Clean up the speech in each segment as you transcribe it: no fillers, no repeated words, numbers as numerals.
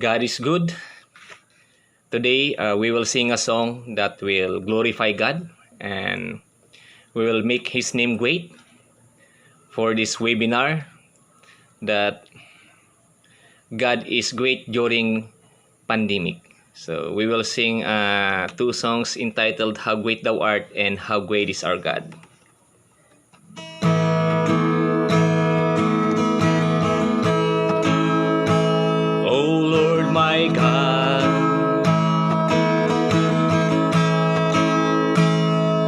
God is good. Today, we will sing a song that will glorify God and we will make His name great for this webinar that God is great during pandemic. So we will sing two songs entitled How Great Thou Art and How Great is Our God. Oh Lord my God,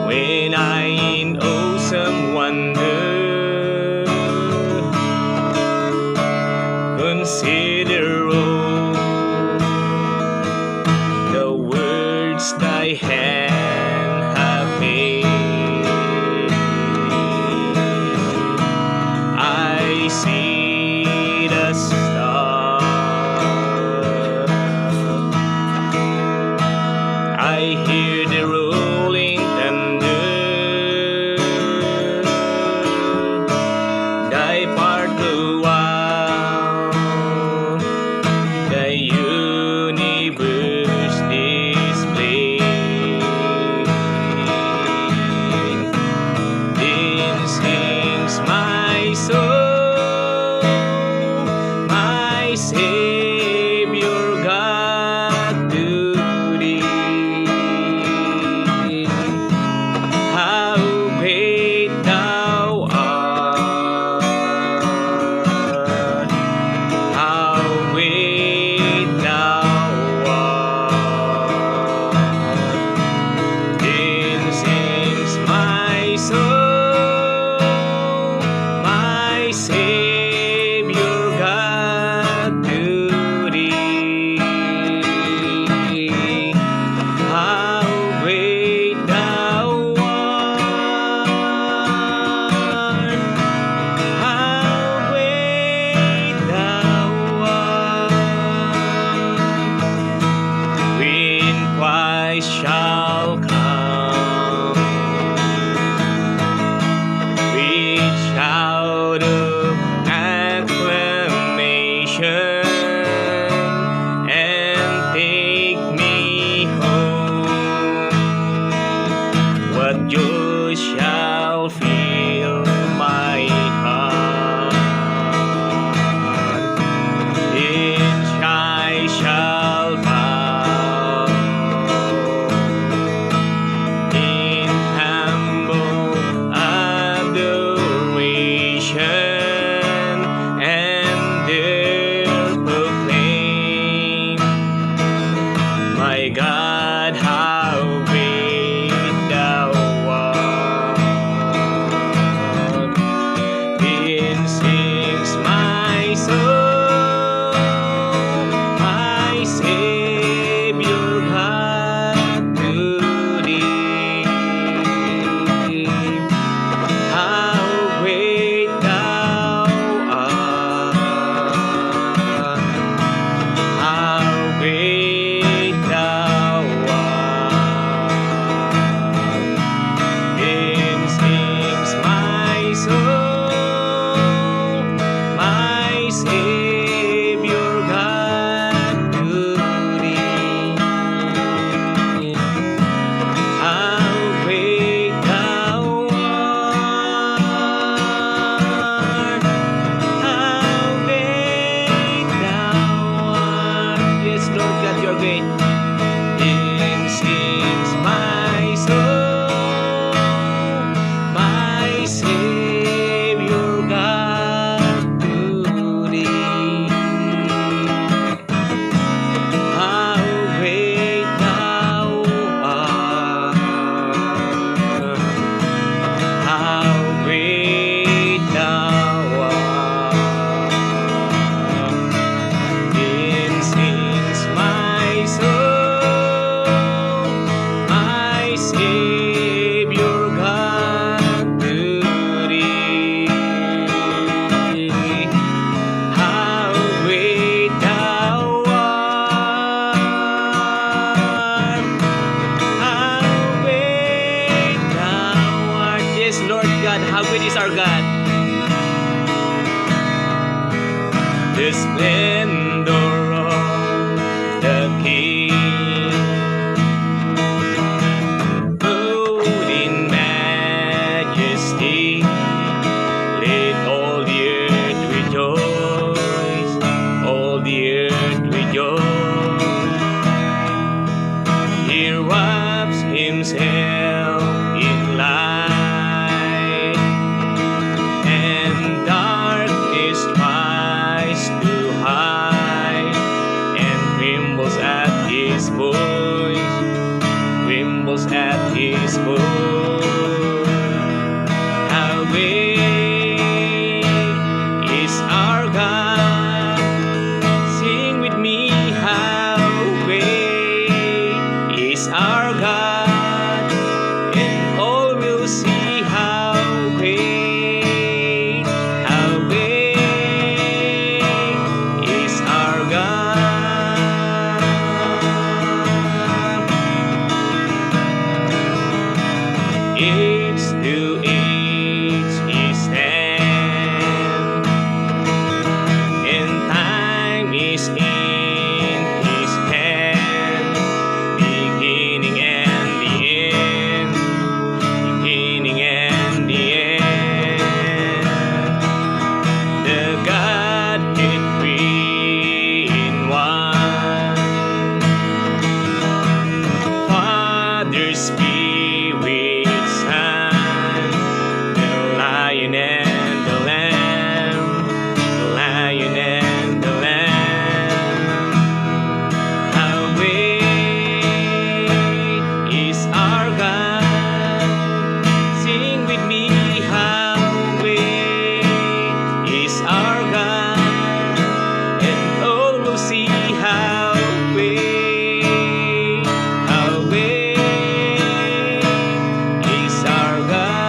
when I in awesome wonder consider all the words thy hand have made, I see the stars, I hear the rolling thunder, thy part the while the universe display. Then sings my soul, my Savior God to thee. How great thou art, how great thou art. Then sings my soul, my Savior God to thee. How great thou art, how great thou art. When Christ shall come with shout of acclamation and take me home, what joy shall fill my heart. Then I shall bow in humble adoration and there proclaim, my God, how great thou art. Then sings my soul, my Savior God to thee. How great thou art, how great thou art. Then sings my soul, my Savior God to thee. How great thou art, how great thou art. Yes, Lord God, you are great. Then sings my soul, my Savior God to thee. How great thou art, how great thou art. Then sings my soul, my Savior God to thee. How great thou art, how great thou art. Yes, Lord God, how great is our God. The splendor of the earth rejoice. He wraps himself in light, and darkness tries to hide, and trembles at his voice, trembles at his voice. How great is our God? Sing with me, how great is our God, and all will see how great is our God. Age to age He stands, and time is in His hand, beginning and the end, beginning and the end. The Godhead three in one, Father, Spirit, Son, the Lion and the Lamb, the Lion and the Lamb. How great is our God? Sing with me, how great is our God, and all will see how great is our God.